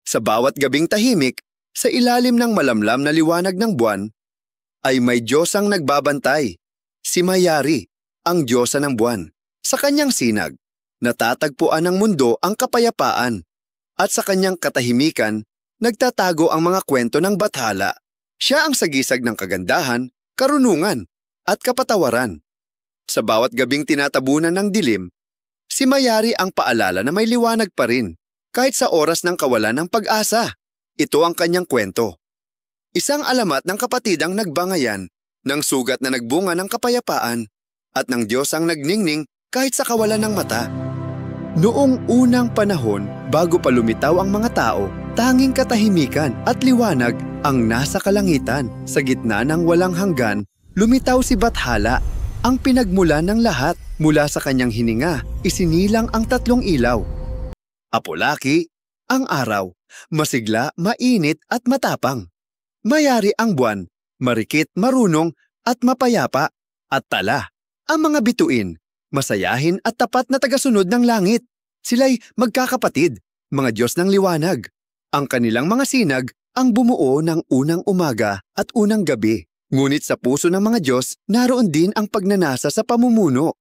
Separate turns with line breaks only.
Sa bawat gabing tahimik, sa ilalim ng malamlam na liwanag ng buwan, ay may Diyos ang nagbabantay. Si Mayari, ang Diyosa ng buwan. Sa kanyang sinag, natatagpuan ng mundo ang kapayapaan. At sa kanyang katahimikan, nagtatago ang mga kwento ng bathala. Siya ang sagisag ng kagandahan, karunungan, at kapatawaran. Sa bawat gabing tinatabunan ng dilim, si Mayari ang paalala na may liwanag pa rin, kahit sa oras ng kawalan ng pag-asa. Ito ang kanyang kwento. Isang alamat ng kapatid ang nagbangayan, ng sugat na nagbunga ng kapayapaan, at ng Diyos ang nagningning kahit sa kawalan ng mata. Noong unang panahon, bago pa lumitaw ang mga tao, tanging katahimikan at liwanag ang nasa kalangitan. Sa gitna ng walang hanggan, lumitaw si Bathala, ang pinagmulan ng lahat. Mula sa kanyang hininga, isinilang ang tatlong ilaw. Apolaki, ang araw, masigla, mainit at matapang. Mayari ang buwan, marikit, marunong at mapayapa. At Tala, ang mga bituin, masayahin at tapat na tagasunod ng langit. Sila'y magkakapatid, mga Diyos ng liwanag. Ang kanilang mga sinag ang bumuo ng unang umaga at unang gabi. Ngunit sa puso ng mga Diyos, naroon din ang pagnanasa sa pamumuno.